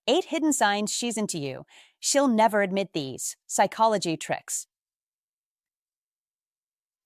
8 hidden signs she's into you. She'll never admit these. Psychology tricks.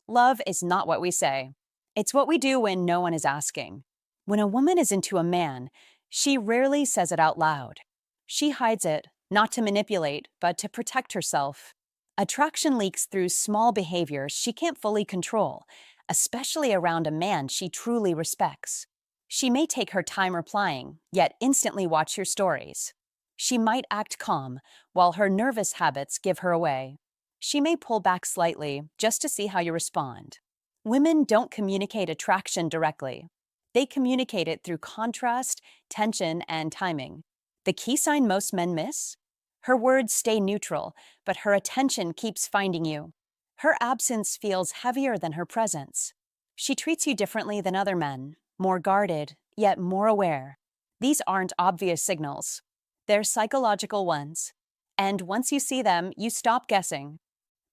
Love is not what we say. It's what we do when no one is asking. When a woman is into a man, she rarely says it out loud. She hides it, not to manipulate, but to protect herself. Attraction leaks through small behaviors she can't fully control, especially around a man she truly respects. She may take her time replying, yet instantly watch your stories. She might act calm, while her nervous habits give her away. She may pull back slightly just to see how you respond. Women don't communicate attraction directly. They communicate it through contrast, tension, and timing. The key sign most men miss? Her words stay neutral, but her attention keeps finding you. Her absence feels heavier than her presence. She treats you differently than other men, more guarded, yet more aware. These aren't obvious signals. They're psychological ones. And once you see them, you stop guessing.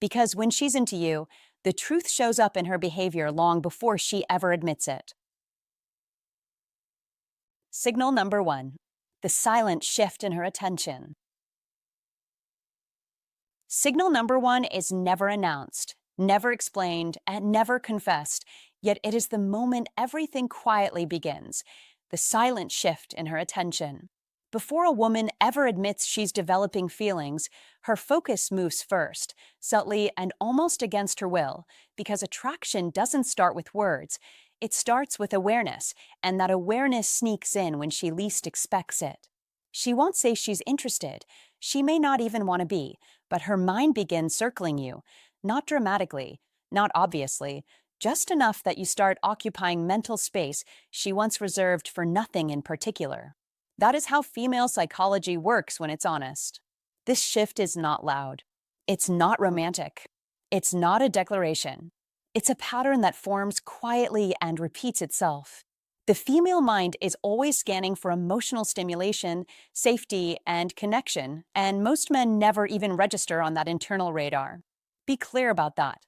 Because when she's into you, the truth shows up in her behavior long before she ever admits it. Signal number 1. The silent shift in her attention. Signal number 1 is never announced, never explained, and never confessed, yet it is the moment everything quietly begins, the silent shift in her attention. Before a woman ever admits she's developing feelings, her focus moves first, subtly and almost against her will, because attraction doesn't start with words. It starts with awareness, and that awareness sneaks in when she least expects it. She won't say she's interested. She may not even want to be, but her mind begins circling you, not dramatically, not obviously, just enough that you start occupying mental space she once reserved for nothing in particular. That is how female psychology works when it's honest. This shift is not loud. It's not romantic. It's not a declaration. It's a pattern that forms quietly and repeats itself. The female mind is always scanning for emotional stimulation, safety, and connection, and most men never even register on that internal radar. Be clear about that.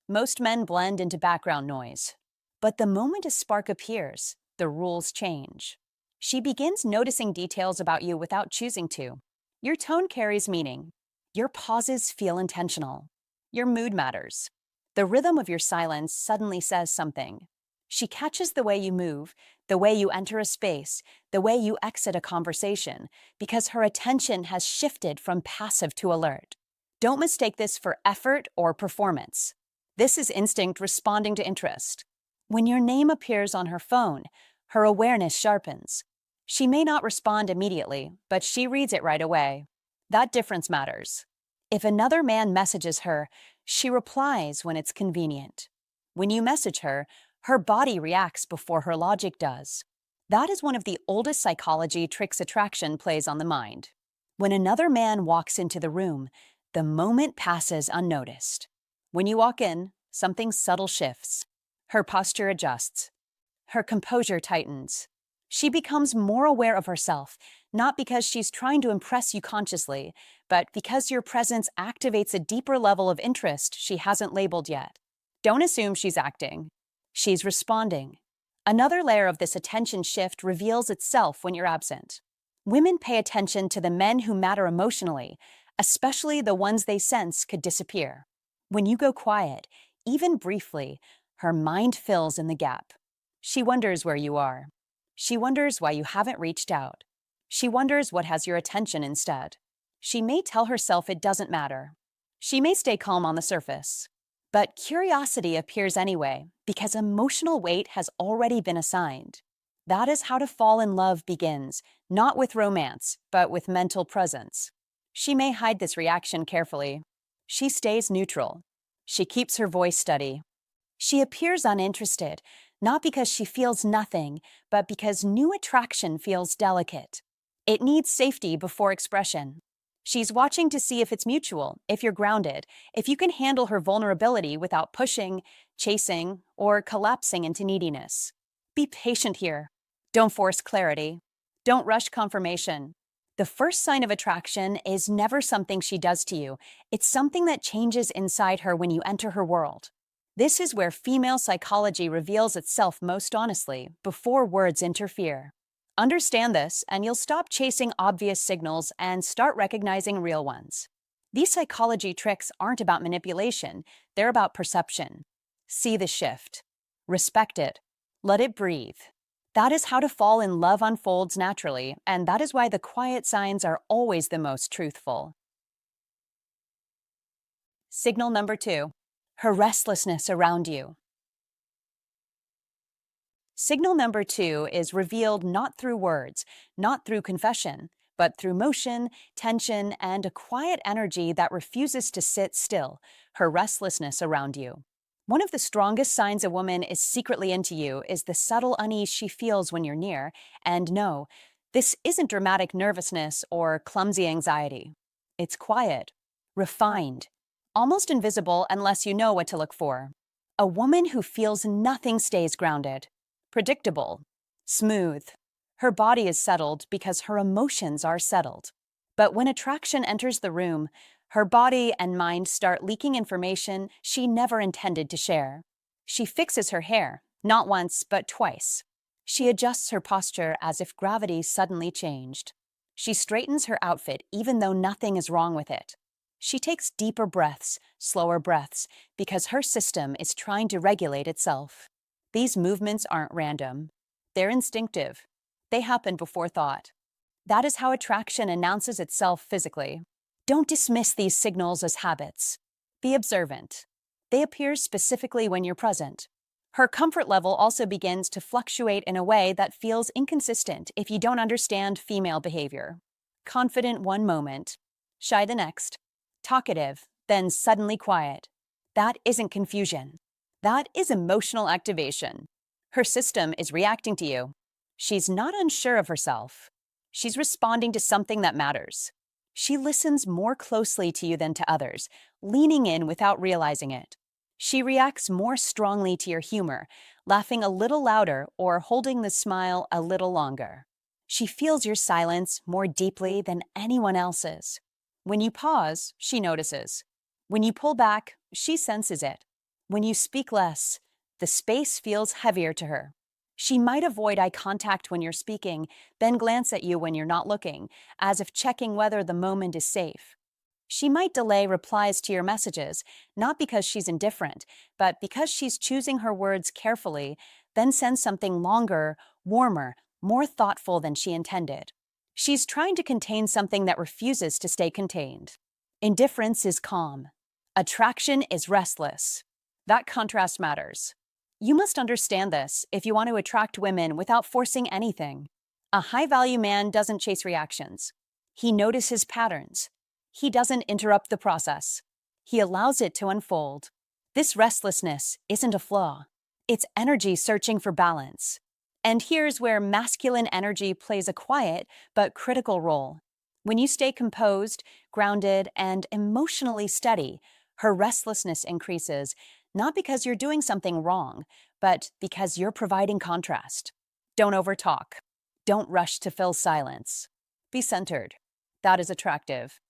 Most men blend into background noise. But the moment a spark appears, the rules change. She begins noticing details about you without choosing to. Your tone carries meaning. Your pauses feel intentional. Your mood matters. The rhythm of your silence suddenly says something. She catches the way you move, the way you enter a space, the way you exit a conversation, because her attention has shifted from passive to alert. Don't mistake this for effort or performance. This is instinct responding to interest. When your name appears on her phone, her awareness sharpens. She may not respond immediately, but she reads it right away. That difference matters. If another man messages her, she replies when it's convenient. When you message her, her body reacts before her logic does. That is one of the oldest psychology tricks attraction plays on the mind. When another man walks into the room, the moment passes unnoticed. When you walk in, something subtle shifts. Her posture adjusts. Her composure tightens. She becomes more aware of herself, not because she's trying to impress you consciously, but because your presence activates a deeper level of interest she hasn't labeled yet. Don't assume she's acting. She's responding. Another layer of this attention shift reveals itself when you're absent. Women pay attention to the men who matter emotionally, especially the ones they sense could disappear. When you go quiet, even briefly, her mind fills in the gap. She wonders where you are. She wonders why you haven't reached out. She wonders what has your attention instead. She may tell herself it doesn't matter. She may stay calm on the surface. But curiosity appears anyway, because emotional weight has already been assigned. That is how to fall in love begins, not with romance, but with mental presence. She may hide this reaction carefully. She stays neutral. She keeps her voice steady. She appears uninterested, not because she feels nothing, but because new attraction feels delicate. It needs safety before expression. She's watching to see if it's mutual, if you're grounded, if you can handle her vulnerability without pushing, chasing, or collapsing into neediness. Be patient here. Don't force clarity. Don't rush confirmation. The first sign of attraction is never something she does to you. It's something that changes inside her when you enter her world. This is where female psychology reveals itself most honestly, before words interfere. Understand this, and you'll stop chasing obvious signals and start recognizing real ones. These psychology tricks aren't about manipulation, they're about perception. See the shift. Respect it. Let it breathe. That is how to fall in love unfolds naturally, and that is why the quiet signs are always the most truthful. Signal number 2. Her restlessness around you. Signal number 2 is revealed not through words, not through confession, but through motion, tension, and a quiet energy that refuses to sit still, her restlessness around you. One of the strongest signs a woman is secretly into you is the subtle unease she feels when you're near, and no, this isn't dramatic nervousness or clumsy anxiety. It's quiet, refined, almost invisible unless you know what to look for. A woman who feels nothing stays grounded. Predictable, smooth. Her body is settled because her emotions are settled. But when attraction enters the room, her body and mind start leaking information she never intended to share. She fixes her hair, not once, but twice. She adjusts her posture as if gravity suddenly changed. She straightens her outfit even though nothing is wrong with it. She takes deeper breaths, slower breaths, because her system is trying to regulate itself. These movements aren't random. They're instinctive. They happen before thought. That is how attraction announces itself physically. Don't dismiss these signals as habits. Be observant. They appear specifically when you're present. Her comfort level also begins to fluctuate in a way that feels inconsistent if you don't understand female behavior. Confident one moment, shy the next, talkative, then suddenly quiet. That isn't confusion. That is emotional activation. Her system is reacting to you. She's not unsure of herself. She's responding to something that matters. She listens more closely to you than to others, leaning in without realizing it. She reacts more strongly to your humor, laughing a little louder or holding the smile a little longer. She feels your silence more deeply than anyone else's. When you pause, she notices. When you pull back, she senses it. When you speak less, the space feels heavier to her. She might avoid eye contact when you're speaking, then glance at you when you're not looking, as if checking whether the moment is safe. She might delay replies to your messages, not because she's indifferent, but because she's choosing her words carefully, then send something longer, warmer, more thoughtful than she intended. She's trying to contain something that refuses to stay contained. Indifference is calm. Attraction is restless. That contrast matters. You must understand this if you want to attract women without forcing anything. A high-value man doesn't chase reactions. He notices patterns. He doesn't interrupt the process. He allows it to unfold. This restlessness isn't a flaw. It's energy searching for balance. And here's where masculine energy plays a quiet but critical role. When you stay composed, grounded, and emotionally steady, her restlessness increases, not because you're doing something wrong, but because you're providing contrast. Don't overtalk. Don't rush to fill silence. Be centered. That is attractive.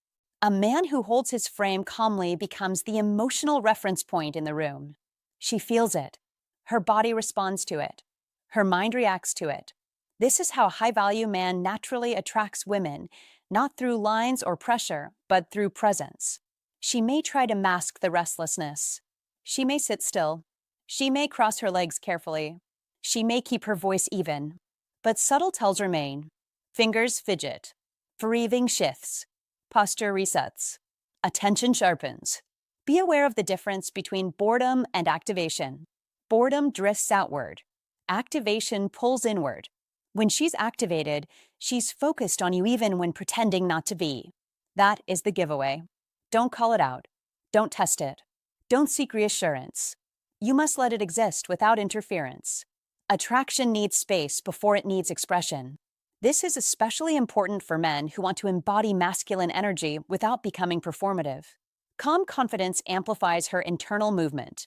A man who holds his frame calmly becomes the emotional reference point in the room. She feels it. Her body responds to it. Her mind reacts to it. This is how a high-value man naturally attracts women, not through lines or pressure, but through presence. She may try to mask the restlessness. She may sit still. She may cross her legs carefully. She may keep her voice even. But subtle tells remain. Fingers fidget. Breathing shifts. Posture resets. Attention sharpens. Be aware of the difference between boredom and activation. Boredom drifts outward. Activation pulls inward. When she's activated, she's focused on you even when pretending not to be. That is the giveaway. Don't call it out. Don't test it. Don't seek reassurance. You must let it exist without interference. Attraction needs space before it needs expression. This is especially important for men who want to embody masculine energy without becoming performative. Calm confidence amplifies her internal movement.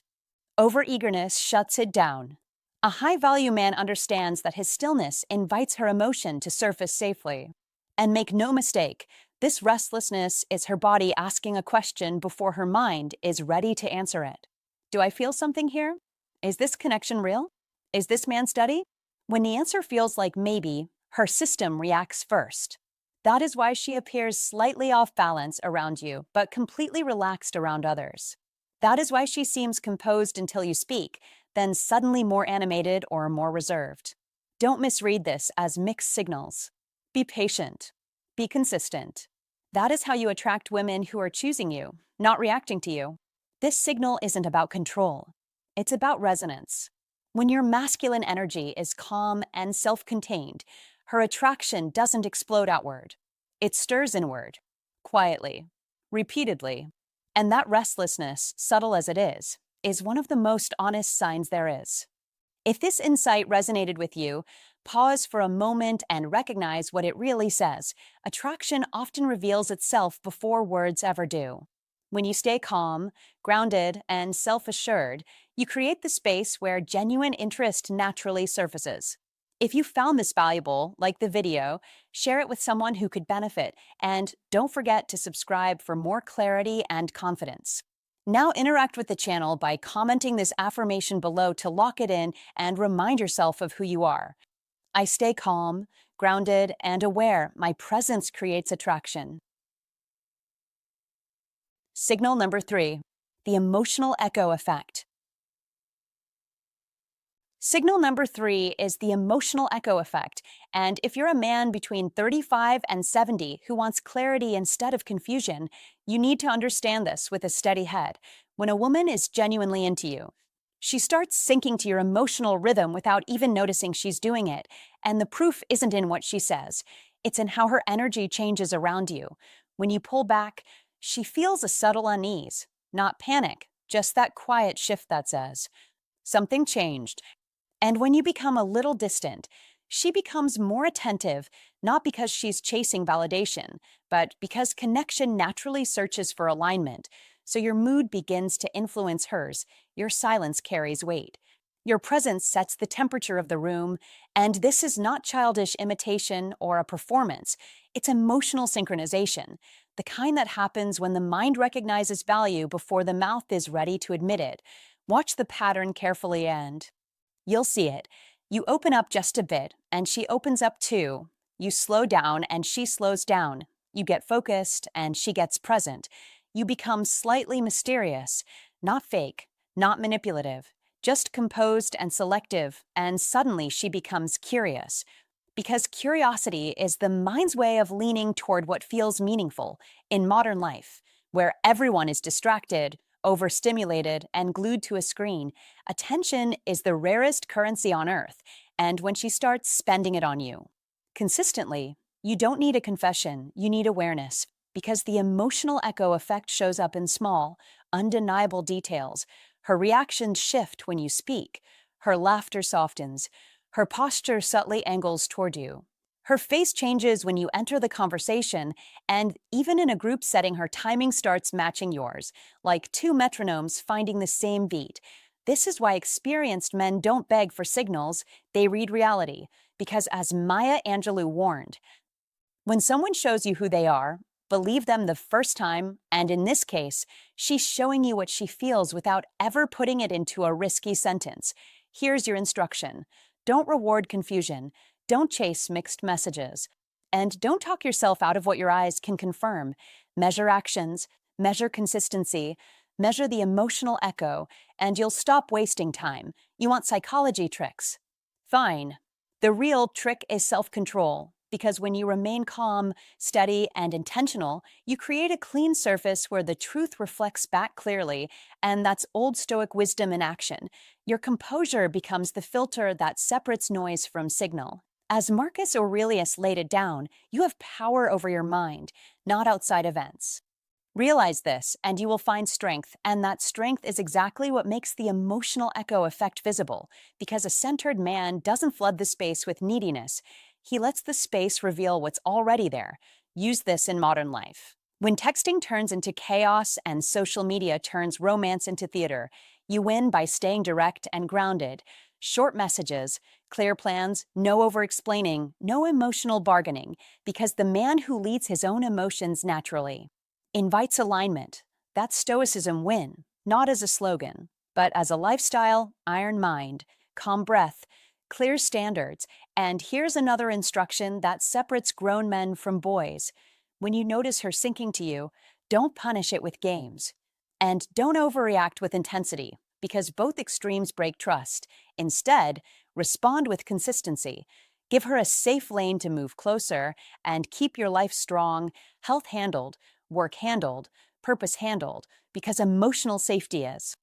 Overeagerness shuts it down. A high-value man understands that his stillness invites her emotion to surface safely. And make no mistake, this restlessness is her body asking a question before her mind is ready to answer it. Do I feel something here? Is this connection real? Is this man steady? When the answer feels like maybe, Her system reacts first. That is why she appears slightly off balance around you, but completely relaxed around others. That is why she seems composed until you speak, then suddenly more animated or more reserved. Don't misread this as mixed signals. Be patient. Be consistent. That is how you attract women who are choosing you, not reacting to you. This signal isn't about control. It's about resonance. When your masculine energy is calm and self-contained, her attraction doesn't explode outward. It stirs inward, quietly, repeatedly. And that restlessness, subtle as it is one of the most honest signs there is. If this insight resonated with you, pause for a moment and recognize what it really says. Attraction often reveals itself before words ever do. When you stay calm, grounded, and self-assured, you create the space where genuine interest naturally surfaces. If you found this valuable, like the video, share it with someone who could benefit, and don't forget to subscribe for more clarity and confidence. Now interact with the channel by commenting this affirmation below to lock it in and remind yourself of who you are. I stay calm, grounded, and aware. My presence creates attraction. Signal number 3, the emotional echo effect. Signal number 3 is the emotional echo effect, and if you're a man between 35 and 70 who wants clarity instead of confusion, you need to understand this with a steady head. When a woman is genuinely into you, she starts syncing to your emotional rhythm without even noticing she's doing it, and the proof isn't in what she says. It's in how her energy changes around you. When you pull back, she feels a subtle unease, not panic, just that quiet shift that says, something changed. And when you become a little distant, she becomes more attentive, not because she's chasing validation, but because connection naturally searches for alignment. So your mood begins to influence hers, your silence carries weight. Your presence sets the temperature of the room, and this is not childish imitation or a performance. It's emotional synchronization, the kind that happens when the mind recognizes value before the mouth is ready to admit it. Watch the pattern carefully and you'll see it. You open up just a bit, and she opens up too. You slow down, and she slows down. You get focused, and she gets present. You become slightly mysterious, not fake, not manipulative, just composed and selective, and suddenly she becomes curious. Because curiosity is the mind's way of leaning toward what feels meaningful in modern life, where everyone is distracted, overstimulated, and glued to a screen. Attention is the rarest currency on earth, and when she starts spending it on you consistently, you don't need a confession, you need awareness, because the emotional echo effect shows up in small, undeniable details. Her reactions shift when you speak, her laughter softens, her posture subtly angles toward you. Her face changes when you enter the conversation, and even in a group setting, her timing starts matching yours, like two metronomes finding the same beat. This is why experienced men don't beg for signals, they read reality, because as Maya Angelou warned, when someone shows you who they are, believe them the first time, and in this case, she's showing you what she feels without ever putting it into a risky sentence. Here's your instruction. Don't reward confusion. Don't chase mixed messages. And don't talk yourself out of what your eyes can confirm. Measure actions, measure consistency, measure the emotional echo, and you'll stop wasting time. You want psychology tricks? Fine. The real trick is self-control, because when you remain calm, steady, and intentional, you create a clean surface where the truth reflects back clearly, and that's Old Stoic wisdom in action. Your composure becomes the filter that separates noise from signal. As Marcus Aurelius laid it down, you have power over your mind, not outside events. Realize this, and you will find strength, and that strength is exactly what makes the emotional echo effect visible, because a centered man doesn't flood the space with neediness. He lets the space reveal what's already there. Use this in modern life. When texting turns into chaos and social media turns romance into theater, you win by staying direct and grounded. Short messages, clear plans, no over-explaining, no emotional bargaining, because the man who leads his own emotions naturally invites alignment. That's Stoicism win, not as a slogan, but as a lifestyle, iron mind, calm breath, clear standards, and here's another instruction that separates grown men from boys. When you notice her sinking to you, don't punish it with games. And don't overreact with intensity, because both extremes break trust. Instead, respond with consistency. Give her a safe lane to move closer, and keep your life strong, health handled, work handled, purpose handled, because emotional safety is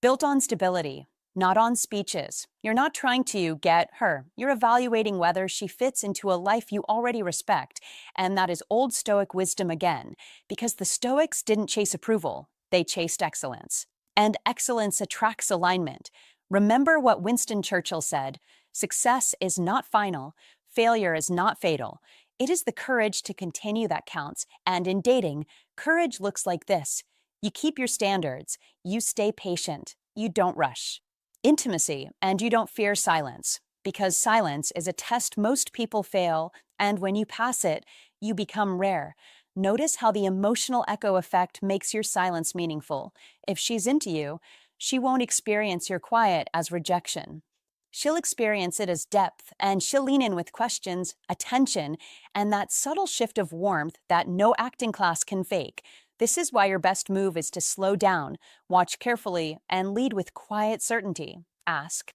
built on stability, not on speeches. You're not trying to get her. You're evaluating whether she fits into a life you already respect. And that is old Stoic wisdom again, because the Stoics didn't chase approval, they chased excellence. And excellence attracts alignment. Remember what Winston Churchill said: success is not final, failure is not fatal. It is the courage to continue that counts. And in dating, courage looks like this: you keep your standards, you stay patient, you don't rush. Intimacy, and you don't fear silence, because silence is a test most people fail, and when you pass it, you become rare. Notice how the emotional echo effect makes your silence meaningful. If she's into you, she won't experience your quiet as rejection. She'll experience it as depth, and she'll lean in with questions, attention, and that subtle shift of warmth that no acting class can fake. This is why your best move is to slow down, watch carefully, and lead with quiet certainty. Ask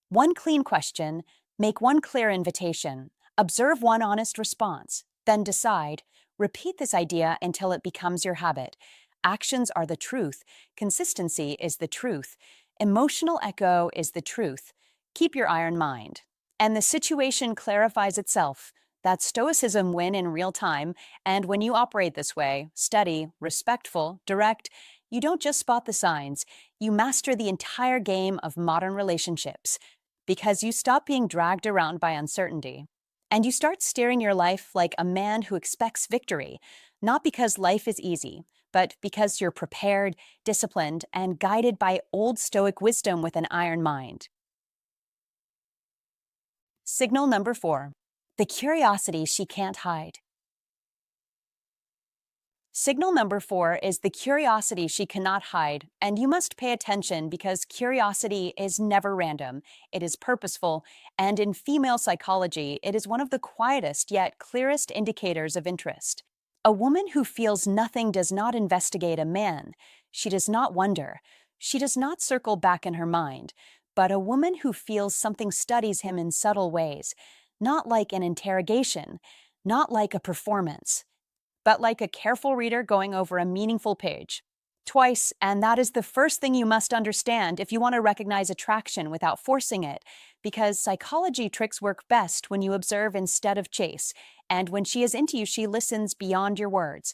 one clean question, make one clear invitation, observe one honest response, then decide. Repeat this idea until it becomes your habit. Actions are the truth, consistency is the truth, emotional echo is the truth. Keep your iron mind. And the situation clarifies itself. That's Stoicism win in real time. And when you operate this way, steady, respectful, direct, you don't just spot the signs, you master the entire game of modern relationships. Because you stop being dragged around by uncertainty. And you start steering your life like a man who expects victory, not because life is easy, but because you're prepared, disciplined, and guided by old Stoic wisdom with an iron mind. Signal number 4. The curiosity she can't hide. Signal number 4 is the curiosity she cannot hide, and you must pay attention because curiosity is never random. It is purposeful, and in female psychology, it is one of the quietest yet clearest indicators of interest. A woman who feels nothing does not investigate a man. She does not wonder. She does not circle back in her mind. But a woman who feels something studies him in subtle ways, not like an interrogation, not like a performance, but like a careful reader going over a meaningful page. Twice, and that is the first thing you must understand if you want to recognize attraction without forcing it, because psychology tricks work best when you observe instead of chase, and when she is into you, she listens beyond your words.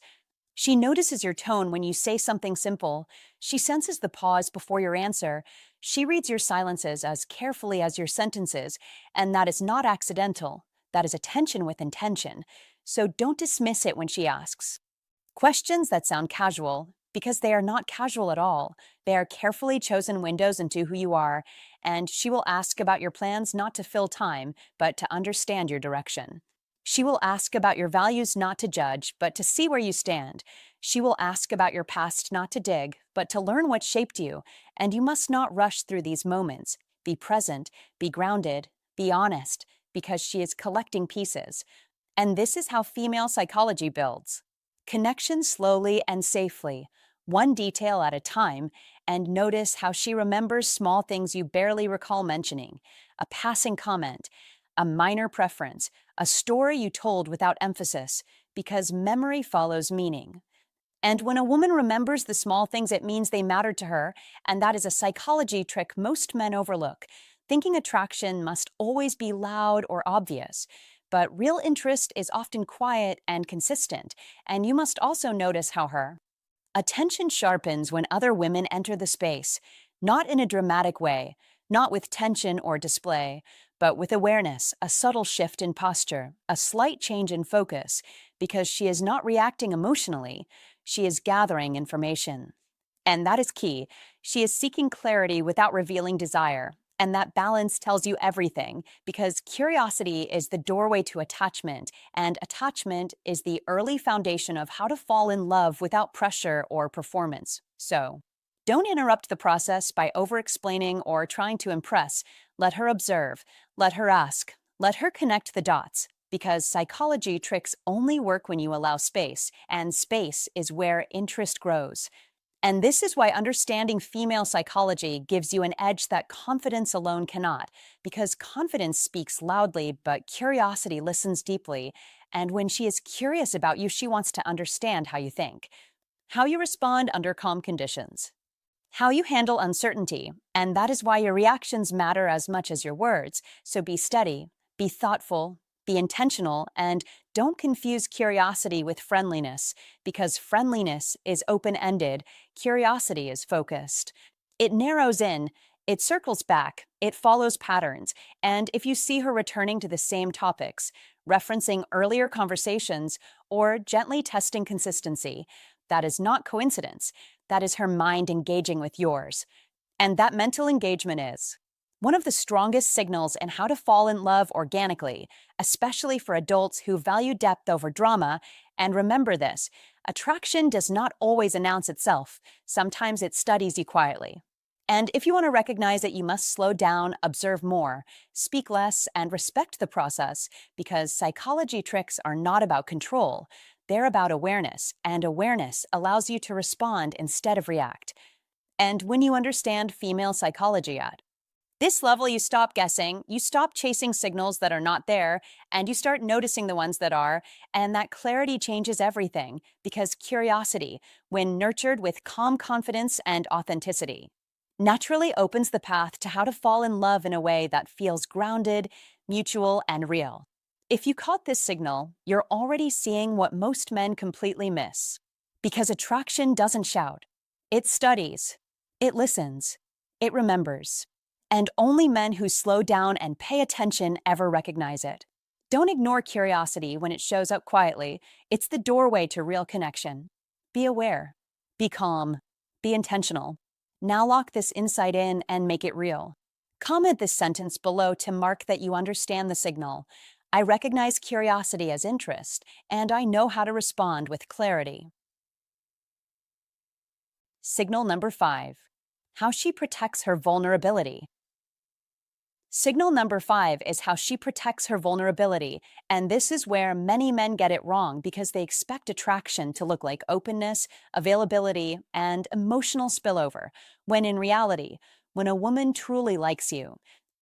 She notices your tone when you say something simple. She senses the pause before your answer. She reads your silences as carefully as your sentences, and that is not accidental. That is attention with intention. So don't dismiss it when she asks questions that sound casual, because they are not casual at all. They are carefully chosen windows into who you are, and she will ask about your plans not to fill time, but to understand your direction. She will ask about your values not to judge, but to see where you stand. She will ask about your past not to dig, but to learn what shaped you. And you must not rush through these moments. Be present, be grounded, be honest, because she is collecting pieces. And this is how female psychology builds. Connection slowly and safely, one detail at a time, and notice how she remembers small things you barely recall mentioning. A passing comment, a minor preference, a story you told without emphasis, because memory follows meaning. And when a woman remembers the small things, it means they mattered to her, and that is a psychology trick most men overlook. Thinking attraction must always be loud or obvious, but real interest is often quiet and consistent, and you must also notice how her attention sharpens when other women enter the space, not in a dramatic way, not with tension or display, but with awareness, a subtle shift in posture, a slight change in focus, because she is not reacting emotionally, she is gathering information. And that is key. She is seeking clarity without revealing desire. And that balance tells you everything, because curiosity is the doorway to attachment, and attachment is the early foundation of how to fall in love without pressure or performance. So, don't interrupt the process by over-explaining or trying to impress. Let her observe. Let her ask. Let her connect the dots. Because psychology tricks only work when you allow space, and space is where interest grows. And this is why understanding female psychology gives you an edge that confidence alone cannot, because confidence speaks loudly, but curiosity listens deeply. And when she is curious about you, she wants to understand how you think, how you respond under calm conditions, how you handle uncertainty. And that is why your reactions matter as much as your words. So be steady, be thoughtful, be intentional, and don't confuse curiosity with friendliness, because friendliness is open-ended, curiosity is focused. It narrows in, it circles back, it follows patterns, and if you see her returning to the same topics, referencing earlier conversations, or gently testing consistency, that is not coincidence. That is her mind engaging with yours. And that mental engagement is one of the strongest signals in how to fall in love organically, especially for adults who value depth over drama. And remember this, attraction does not always announce itself. Sometimes it studies you quietly. And if you want to recognize it, you must slow down, observe more, speak less, and respect the process, because psychology tricks are not about control. They're about awareness, and awareness allows you to respond instead of react. And when you understand female psychology at this level, you stop guessing, you stop chasing signals that are not there, and you start noticing the ones that are, and that clarity changes everything, because curiosity, when nurtured with calm confidence and authenticity, naturally opens the path to how to fall in love in a way that feels grounded, mutual, and real. If you caught this signal, you're already seeing what most men completely miss. Because attraction doesn't shout. It studies. It listens. It remembers. And only men who slow down and pay attention ever recognize it. Don't ignore curiosity when it shows up quietly. It's the doorway to real connection. Be aware. Be calm. Be intentional. Now lock this insight in and make it real. Comment this sentence below to mark that you understand the signal. I recognize curiosity as interest, and I know how to respond with clarity. Signal number 5. How she protects her vulnerability. Signal number 5 is how she protects her vulnerability, and this is where many men get it wrong because they expect attraction to look like openness, availability, and emotional spillover, when in reality, when a woman truly likes you,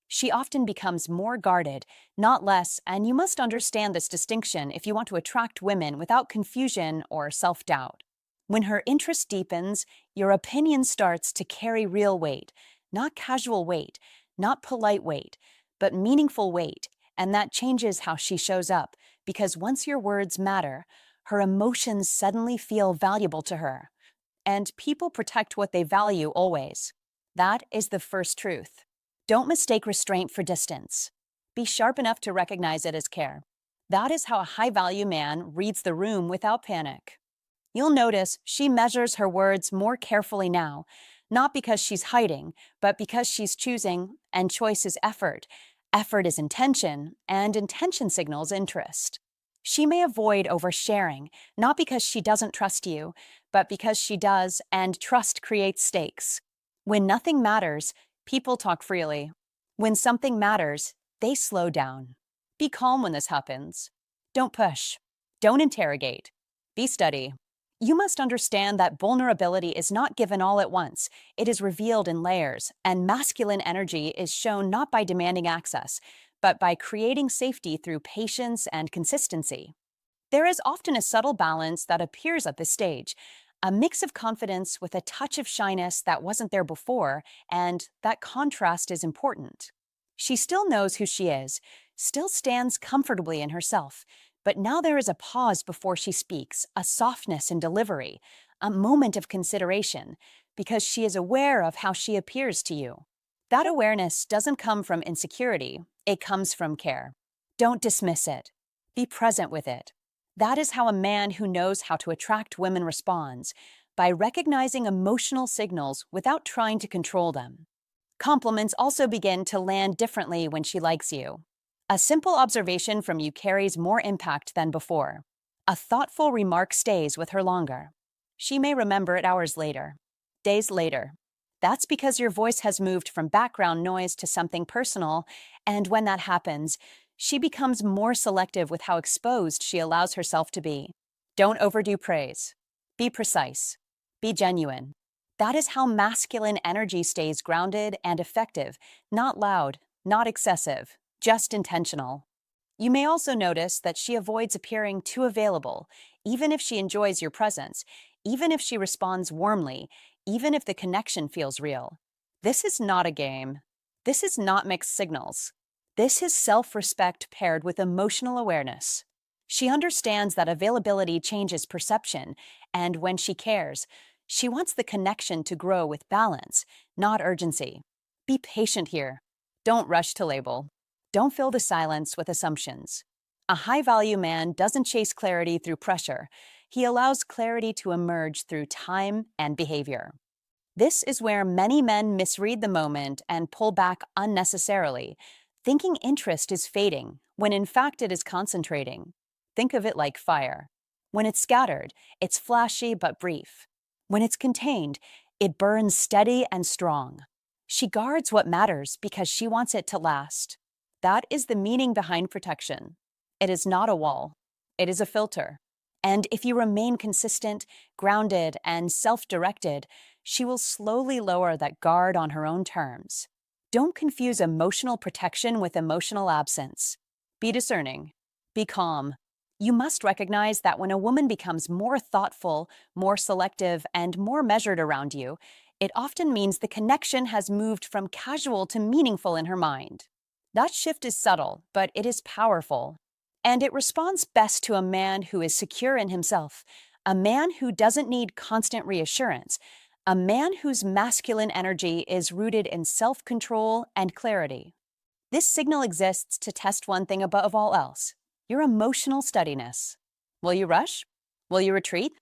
she often becomes more guarded, not less, and you must understand this distinction if you want to attract women without confusion or self-doubt. When her interest deepens, your opinion starts to carry real weight, not casual weight, not polite weight, but meaningful weight, and that changes how she shows up, because once your words matter, her emotions suddenly feel valuable to her. And people protect what they value always. That is the first truth. Don't mistake restraint for distance. Be sharp enough to recognize it as care. That is how a high-value man reads the room without panic. You'll notice she measures her words more carefully now, not because she's hiding, but because she's choosing, and choice is effort. Effort is intention, and intention signals interest. She may avoid oversharing, not because she doesn't trust you, but because she does, and trust creates stakes. When nothing matters, people talk freely. When something matters, they slow down. Be calm when this happens. Don't push. Don't interrogate. Be steady. You must understand that vulnerability is not given all at once. It is revealed in layers, and masculine energy is shown not by demanding access, but by creating safety through patience and consistency. There is often a subtle balance that appears at this stage, a mix of confidence with a touch of shyness that wasn't there before, and that contrast is important. She still knows who she is, still stands comfortably in herself, but now there is a pause before she speaks, a softness in delivery, a moment of consideration, because she is aware of how she appears to you. That awareness doesn't come from insecurity, it comes from care. Don't dismiss it. Be present with it. That is how a man who knows how to attract women responds, by recognizing emotional signals without trying to control them. Compliments also begin to land differently when she likes you. A simple observation from you carries more impact than before. A thoughtful remark stays with her longer. She may remember it hours later, days later, That's because your voice has moved from background noise to something personal, and when that happens, she becomes more selective with how exposed she allows herself to be. Don't overdo praise. Be precise. Be genuine. That is how masculine energy stays grounded and effective, not loud, not excessive, just intentional. You may also notice that she avoids appearing too available, even if she enjoys your presence, even if she responds warmly, even if the connection feels real. This is not a game. This is not mixed signals. This is self-respect paired with emotional awareness. She understands that availability changes perception, and when she cares, she wants the connection to grow with balance, not urgency. Be patient here. Don't rush to label. Don't fill the silence with assumptions. A high-value man doesn't chase clarity through pressure. He allows clarity to emerge through time and behavior. This is where many men misread the moment and pull back unnecessarily, thinking interest is fading, when in fact it is concentrating. Think of it like fire. When it's scattered, it's flashy but brief. When it's contained, it burns steady and strong. She guards what matters because she wants it to last. That is the meaning behind protection. It is not a wall. It is a filter. And if you remain consistent, grounded, and self-directed, she will slowly lower that guard on her own terms. Don't confuse emotional protection with emotional absence. Be discerning. Be calm. You must recognize that when a woman becomes more thoughtful, more selective, and more measured around you, it often means the connection has moved from casual to meaningful in her mind. That shift is subtle, but it is powerful. And it responds best to a man who is secure in himself, a man who doesn't need constant reassurance, a man whose masculine energy is rooted in self-control and clarity. This signal exists to test one thing above all else: your emotional steadiness. Will you rush? Will you retreat?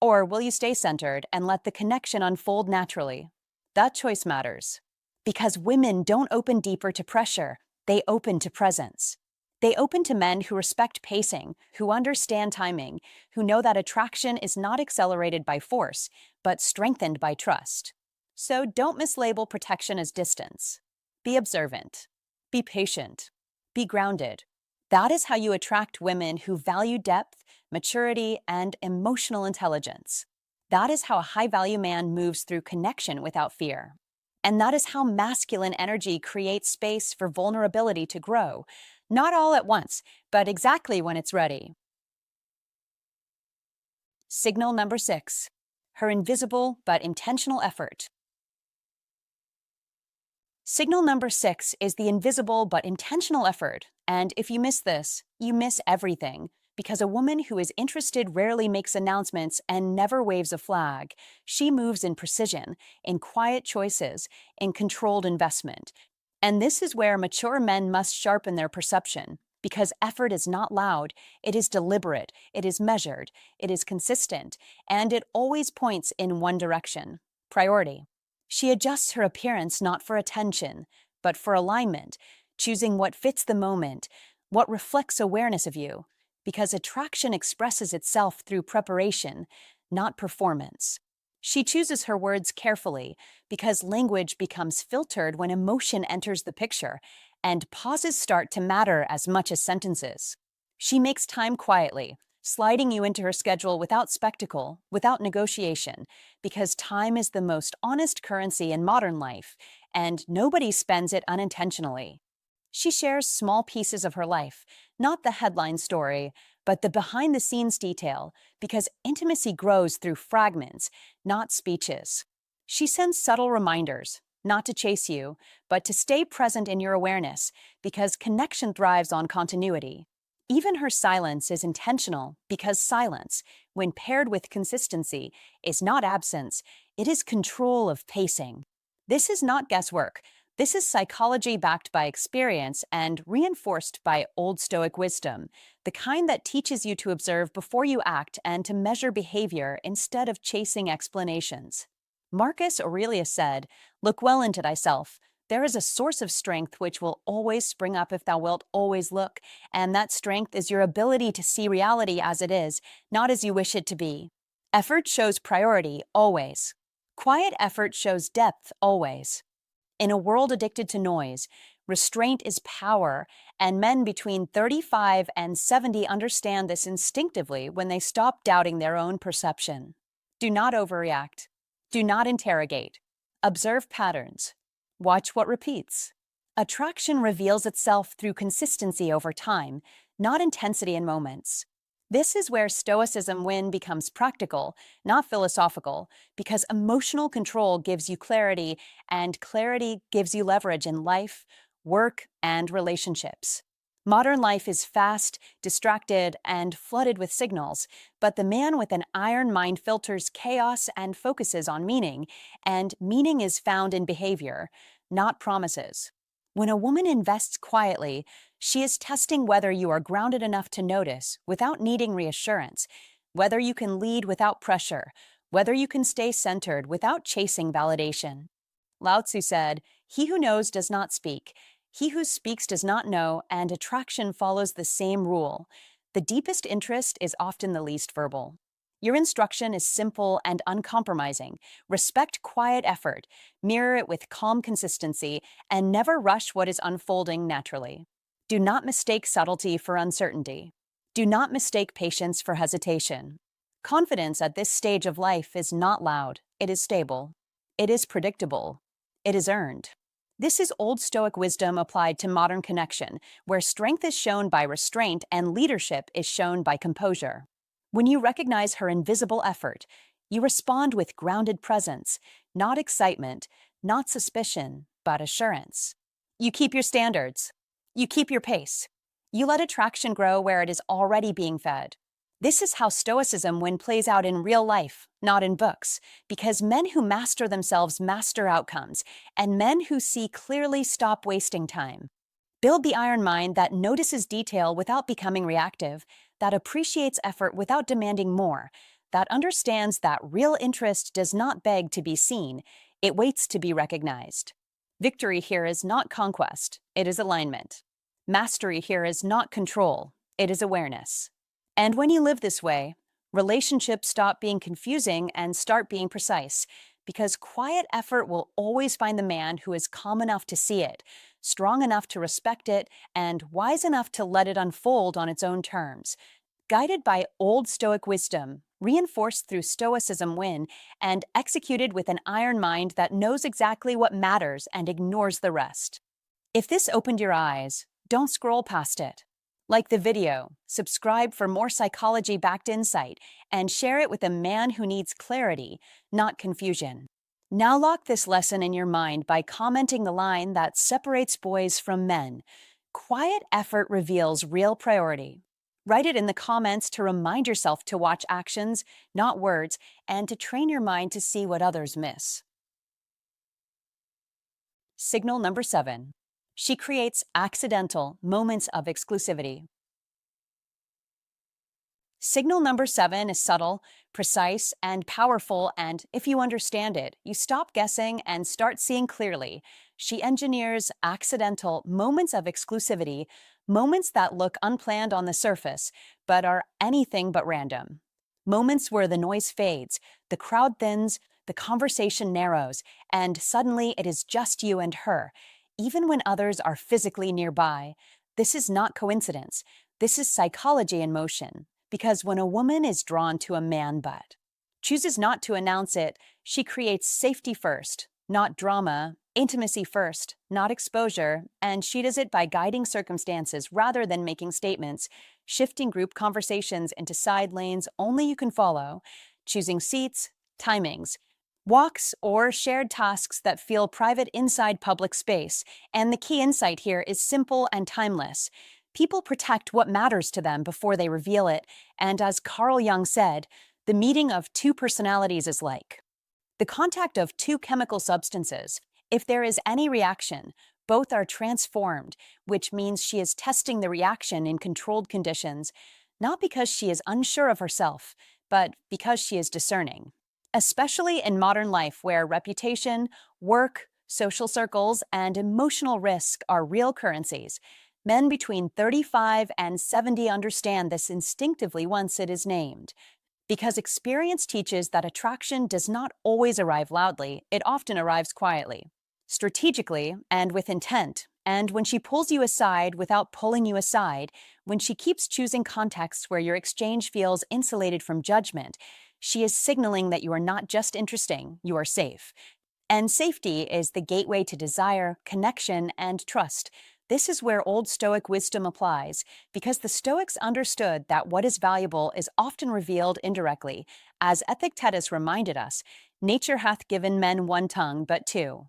Or will you stay centered and let the connection unfold naturally? That choice matters. Because women don't open deeper to pressure, they open to presence. They open to men who respect pacing, who understand timing, who know that attraction is not accelerated by force, but strengthened by trust. So don't mislabel protection as distance. Be observant. Be patient. Be grounded. That is how you attract women who value depth, maturity, and emotional intelligence. That is how a high-value man moves through connection without fear. And that is how masculine energy creates space for vulnerability to grow, not all at once, but exactly when it's ready. Signal number 6. Her invisible but intentional effort. Signal number 6 is the invisible but intentional effort, and if you miss this, you miss everything, because a woman who is interested rarely makes announcements and never waves a flag. She moves in precision, in quiet choices, in controlled investment. And this is where mature men must sharpen their perception, because effort is not loud, it is deliberate, it is measured, it is consistent, and it always points in one direction: priority. She adjusts her appearance not for attention, but for alignment, choosing what fits the moment, what reflects awareness of you, because attraction expresses itself through preparation, not performance. She chooses her words carefully, because language becomes filtered when emotion enters the picture, and pauses start to matter as much as sentences. She makes time quietly, sliding you into her schedule without spectacle, without negotiation, because time is the most honest currency in modern life, and nobody spends it unintentionally. She shares small pieces of her life, not the headline story, but the behind-the-scenes detail, because intimacy grows through fragments, not speeches. She sends subtle reminders, not to chase you, but to stay present in your awareness, because connection thrives on continuity. Even her silence is intentional, because silence, when paired with consistency, is not absence, it is control of pacing. This is not guesswork. This is psychology backed by experience and reinforced by Old Stoic wisdom, the kind that teaches you to observe before you act and to measure behavior instead of chasing explanations. Marcus Aurelius said, "Look well into thyself. There is a source of strength which will always spring up if thou wilt always look, and that strength is your ability to see reality as it is, not as you wish it to be." Effort shows priority, always. Quiet effort shows depth always. In a world addicted to noise, restraint is power, and men between 35 and 70 understand this instinctively when they stop doubting their own perception. Do not overreact. Do not interrogate. Observe patterns. Watch what repeats. Attraction reveals itself through consistency over time, not intensity in moments. This is where Stoicism becomes practical, not philosophical, because emotional control gives you clarity, and clarity gives you leverage in life, work, and relationships. Modern life is fast, distracted, and flooded with signals, but the man with an iron mind filters chaos and focuses on meaning, and meaning is found in behavior, not promises. When a woman invests quietly, she is testing whether you are grounded enough to notice without needing reassurance, whether you can lead without pressure, whether you can stay centered without chasing validation. Lao Tzu said, "He who knows does not speak. He who speaks does not know, and attraction follows the same rule. The deepest interest is often the least verbal." Your instruction is simple and uncompromising. Respect quiet effort, mirror it with calm consistency, and never rush what is unfolding naturally. Do not mistake subtlety for uncertainty. Do not mistake patience for hesitation. Confidence at this stage of life is not loud, it is stable. It is predictable. It is earned. This is Old Stoic wisdom applied to modern connection, where strength is shown by restraint and leadership is shown by composure. When you recognize her invisible effort, you respond with grounded presence, not excitement, not suspicion, but assurance. You keep your standards. You keep your pace. You let attraction grow where it is already being fed. This is how Stoicism plays out in real life, not in books, because men who master themselves master outcomes, and men who see clearly stop wasting time. Build the iron mind that notices detail without becoming reactive, that appreciates effort without demanding more, that understands that real interest does not beg to be seen, it waits to be recognized. Victory here is not conquest, it is alignment. Mastery here is not control, it is awareness. And when you live this way, relationships stop being confusing and start being precise, because quiet effort will always find the man who is calm enough to see it, strong enough to respect it, and wise enough to let it unfold on its own terms. Guided by Old Stoic wisdom, reinforced through Stoicism and executed with an iron mind that knows exactly what matters and ignores the rest. If this opened your eyes, don't scroll past it. Like the video, subscribe for more psychology-backed insight, and share it with a man who needs clarity, not confusion. Now lock this lesson in your mind by commenting the line that separates boys from men. Quiet effort reveals real priority. Write it in the comments to remind yourself to watch actions, not words, and to train your mind to see what others miss. Signal number 7. She creates accidental moments of exclusivity. Signal number 7 is subtle, precise, and powerful, and if you understand it, you stop guessing and start seeing clearly. She engineers accidental moments of exclusivity, moments that look unplanned on the surface, but are anything but random. Moments where the noise fades, the crowd thins, the conversation narrows, and suddenly it is just you and her, even when others are physically nearby. This is not coincidence. This is psychology in motion. Because when a woman is drawn to a man but chooses not to announce it, she creates safety first, not drama, intimacy first, not exposure, and she does it by guiding circumstances rather than making statements, shifting group conversations into side lanes only you can follow, choosing seats, timings, walks, or shared tasks that feel private inside public space. And the key insight here is simple and timeless. People protect what matters to them before they reveal it, and as Carl Jung said, the meeting of two personalities is like the contact of two chemical substances. If there is any reaction, both are transformed, which means she is testing the reaction in controlled conditions, not because she is unsure of herself, but because she is discerning. Especially in modern life where reputation, work, social circles, and emotional risk are real currencies, men between 35 and 70 understand this instinctively once it is named. Because experience teaches that attraction does not always arrive loudly, it often arrives quietly, strategically, and with intent. And when she pulls you aside without pulling you aside, when she keeps choosing contexts where your exchange feels insulated from judgment, she is signaling that you are not just interesting, you are safe. And safety is the gateway to desire, connection, and trust. This is where Old Stoic wisdom applies, because the Stoics understood that what is valuable is often revealed indirectly. As Epictetus reminded us, nature hath given men one tongue, but two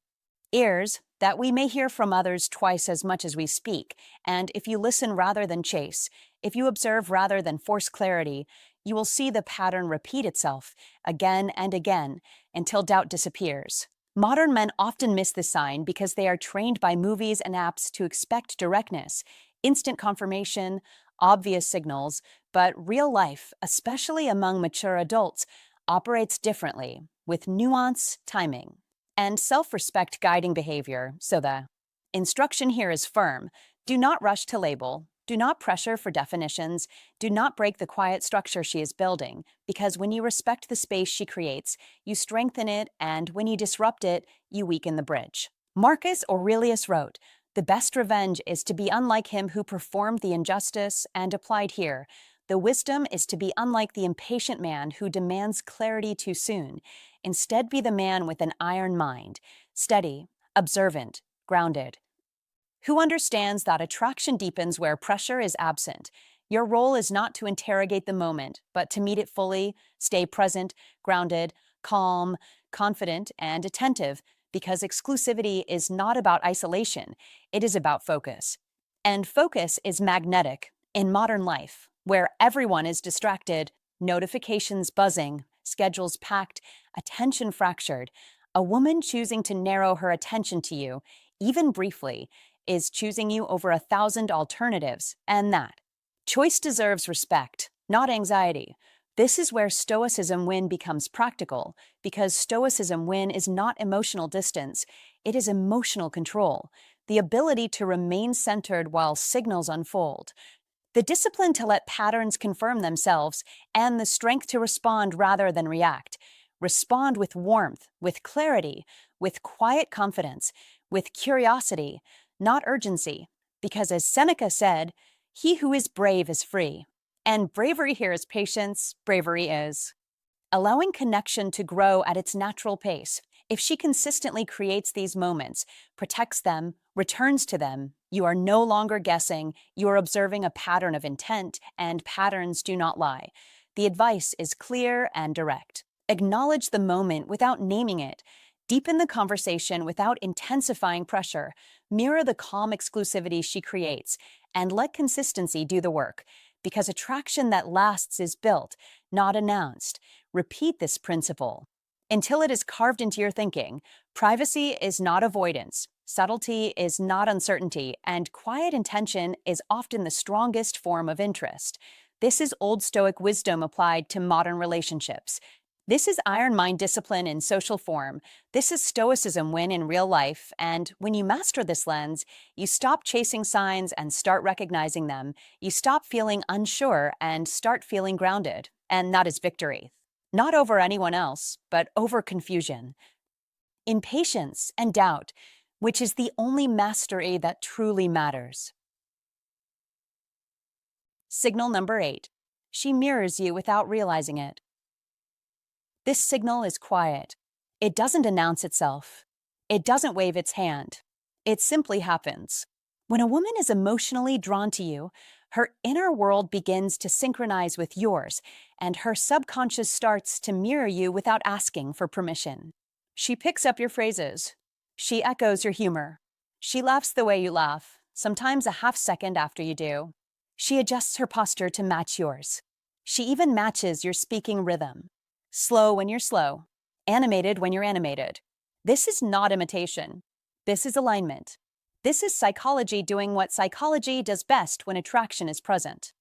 ears, that we may hear from others twice as much as we speak. And if you listen rather than chase, if you observe rather than force clarity, you will see the pattern repeat itself again and again until doubt disappears. Modern men often miss this sign because they are trained by movies and apps to expect directness, instant confirmation, obvious signals, but real life, especially among mature adults, operates differently, with nuance, timing, and self-respect guiding behavior. So the instruction here is firm. Do not rush to label. Do not pressure for definitions. Do not break the quiet structure she is building, because when you respect the space she creates, you strengthen it, and when you disrupt it, you weaken the bridge. Marcus Aurelius wrote, "The best revenge is to be unlike him who performed the injustice," and applied here, the wisdom is to be unlike the impatient man who demands clarity too soon. Instead, be the man with an iron mind, steady, observant, grounded, who understands that attraction deepens where pressure is absent. Your role is not to interrogate the moment, but to meet it fully, stay present, grounded, calm, confident, and attentive, because exclusivity is not about isolation, it is about focus. And focus is magnetic in modern life, where everyone is distracted, notifications buzzing, schedules packed, attention fractured. A woman choosing to narrow her attention to you, even briefly, is choosing you over 1,000 alternatives, and that choice deserves respect, not anxiety. This is where Stoicism win becomes practical, because Stoicism win is not emotional distance, it is emotional control, the ability to remain centered while signals unfold, the discipline to let patterns confirm themselves, and the strength to respond rather than react. Respond with warmth, with clarity, with quiet confidence, with curiosity, not urgency, because as Seneca said, he who is brave is free. And bravery here is patience, bravery is allowing connection to grow at its natural pace. If she consistently creates these moments, protects them, returns to them, you are no longer guessing, you are observing a pattern of intent, and patterns do not lie. The advice is clear and direct. Acknowledge the moment without naming it. Deepen the conversation without intensifying pressure. Mirror the calm exclusivity she creates, and let consistency do the work. Because attraction that lasts is built, not announced. Repeat this principle until it is carved into your thinking. Privacy is not avoidance, subtlety is not uncertainty, and quiet intention is often the strongest form of interest. This is Old Stoic wisdom applied to modern relationships. This is iron mind discipline in social form. This is Stoicism win in real life. And when you master this lens, you stop chasing signs and start recognizing them. You stop feeling unsure and start feeling grounded. And that is victory. Not over anyone else, but over confusion, impatience, and doubt, which is the only mastery that truly matters. Signal number 8. She mirrors you without realizing it. This signal is quiet. It doesn't announce itself. It doesn't wave its hand. It simply happens. When a woman is emotionally drawn to you, her inner world begins to synchronize with yours, and her subconscious starts to mirror you without asking for permission. She picks up your phrases. She echoes your humor. She laughs the way you laugh, sometimes a half second after you do. She adjusts her posture to match yours. She even matches your speaking rhythm. Slow when you're slow, animated when you're animated. This is not imitation. This is alignment. This is psychology doing what psychology does best when attraction is present.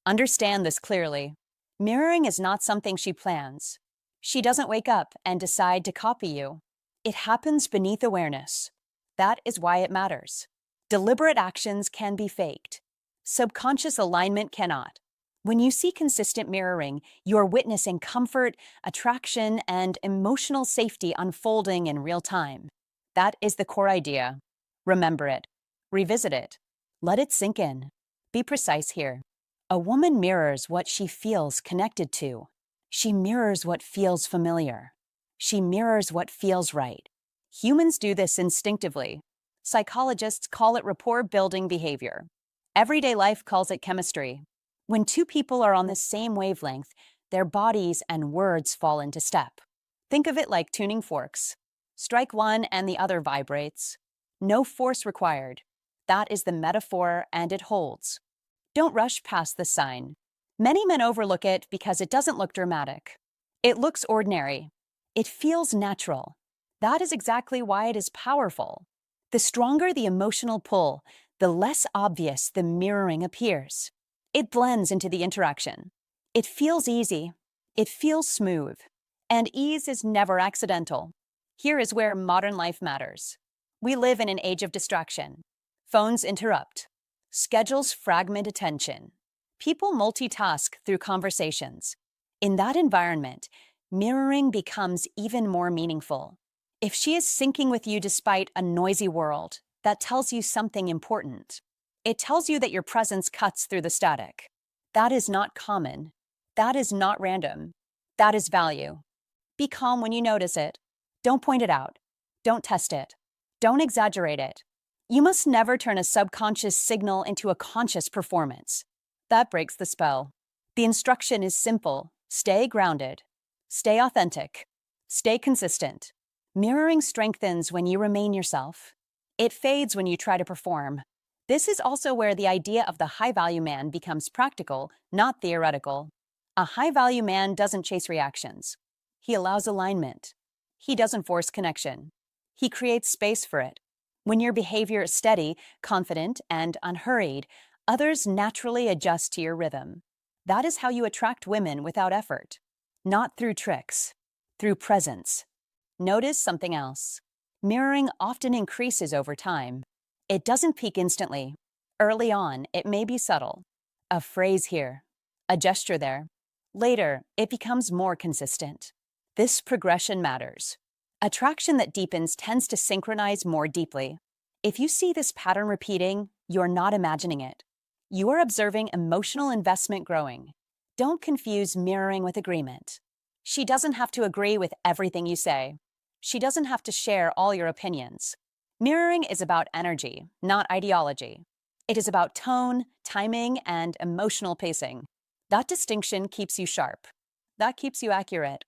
Understand this clearly. Mirroring is not something she plans. She doesn't wake up and decide to copy you. It happens beneath awareness. That is why it matters. Deliberate actions can be faked. Subconscious alignment cannot. When you see consistent mirroring, you're witnessing comfort, attraction, and emotional safety unfolding in real time. That is the core idea. Remember it. Revisit it. Let it sink in. Be precise here. A woman mirrors what she feels connected to. She mirrors what feels familiar. She mirrors what feels right. Humans do this instinctively. Psychologists call it rapport building behavior. Everyday life calls it chemistry. When two people are on the same wavelength, their bodies and words fall into step. Think of it like tuning forks. Strike one and the other vibrates. No force required. That is the metaphor, and it holds. Don't rush past the sign. Many men overlook it because it doesn't look dramatic. It looks ordinary. It feels natural. That is exactly why it is powerful. The stronger the emotional pull, the less obvious the mirroring appears. It blends into the interaction. It feels easy. It feels smooth. And ease is never accidental. Here is where modern life matters. We live in an age of distraction. Phones interrupt. Schedules fragment attention. People multitask through conversations. In that environment, mirroring becomes even more meaningful. If she is syncing with you despite a noisy world, that tells you something important. It tells you that your presence cuts through the static. That is not common. That is not random. That is value. Be calm when you notice it. Don't point it out. Don't test it. Don't exaggerate it. You must never turn a subconscious signal into a conscious performance. That breaks the spell. The instruction is simple. Stay grounded. Stay authentic. Stay consistent. Mirroring strengthens when you remain yourself. It fades when you try to perform. This is also where the idea of the high-value man becomes practical, not theoretical. A high-value man doesn't chase reactions. He allows alignment. He doesn't force connection. He creates space for it. When your behavior is steady, confident, and unhurried, others naturally adjust to your rhythm. That is how you attract women without effort. Not through tricks, through presence. Notice something else. Mirroring often increases over time. It doesn't peak instantly. Early on, it may be subtle. A phrase here, a gesture there. Later, it becomes more consistent. This progression matters. Attraction that deepens tends to synchronize more deeply. If you see this pattern repeating, you're not imagining it. You are observing emotional investment growing. Don't confuse mirroring with agreement. She doesn't have to agree with everything you say. She doesn't have to share all your opinions. Mirroring is about energy, not ideology. It is about tone, timing, and emotional pacing. That distinction keeps you sharp. That keeps you accurate.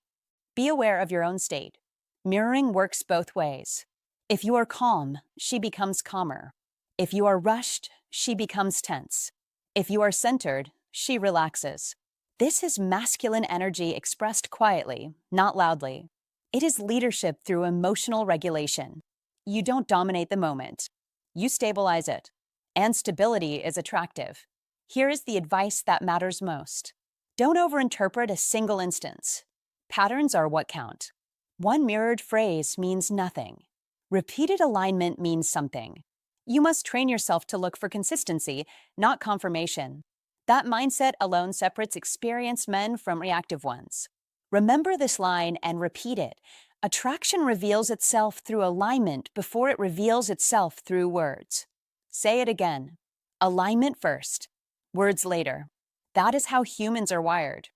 Be aware of your own state. Mirroring works both ways. If you are calm, she becomes calmer. If you are rushed, she becomes tense. If you are centered, she relaxes. This is masculine energy expressed quietly, not loudly. It is leadership through emotional regulation. You don't dominate the moment. You stabilize it. And stability is attractive. Here is the advice that matters most. Don't overinterpret a single instance. Patterns are what count. One mirrored phrase means nothing. Repeated alignment means something. You must train yourself to look for consistency, not confirmation. That mindset alone separates experienced men from reactive ones. Remember this line and repeat it. Attraction reveals itself through alignment before it reveals itself through words. Say it again. Alignment first, words later. That is how humans are wired.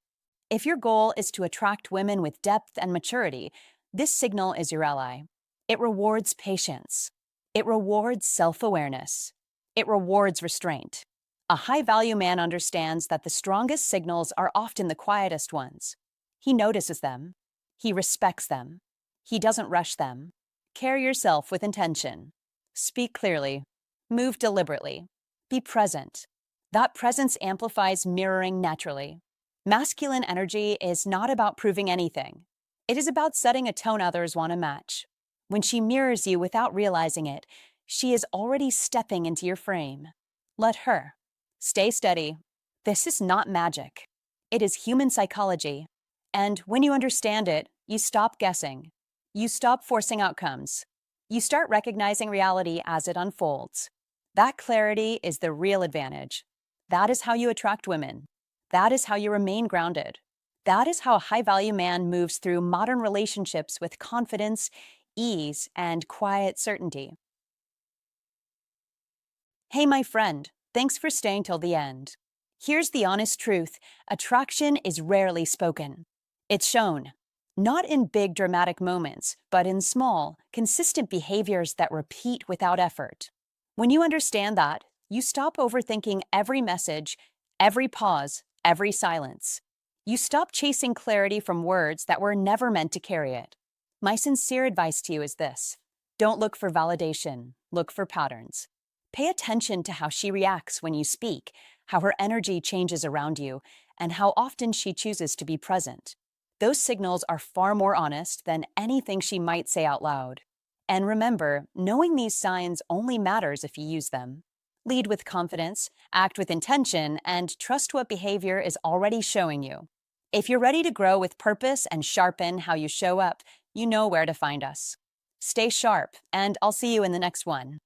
If your goal is to attract women with depth and maturity, this signal is your ally. It rewards patience. It rewards self-awareness. It rewards restraint. A high-value man understands that the strongest signals are often the quietest ones. He notices them. He respects them. He doesn't rush them. Carry yourself with intention. Speak clearly. Move deliberately. Be present. That presence amplifies mirroring naturally. Masculine energy is not about proving anything. It is about setting a tone others want to match. When she mirrors you without realizing it, she is already stepping into your frame. Let her. Stay steady. This is not magic. It is human psychology. And when you understand it, you stop guessing. You stop forcing outcomes. You start recognizing reality as it unfolds. That clarity is the real advantage. That is how you attract women. That is how you remain grounded. That is how a high value man moves through modern relationships with confidence, ease, and quiet certainty. Hey, my friend, thanks for staying till the end. Here's the honest truth: attraction is rarely spoken. It's shown, not in big dramatic moments, but in small, consistent behaviors that repeat without effort. When you understand that, you stop overthinking every message, every pause, every silence. You stop chasing clarity from words that were never meant to carry it. My sincere advice to you is this: don't look for validation, look for patterns. Pay attention to how she reacts when you speak, how her energy changes around you, and how often she chooses to be present. Those signals are far more honest than anything she might say out loud. And remember, knowing these signs only matters if you use them. Lead with confidence, act with intention, and trust what behavior is already showing you. If you're ready to grow with purpose and sharpen how you show up, you know where to find us. Stay sharp, and I'll see you in the next one.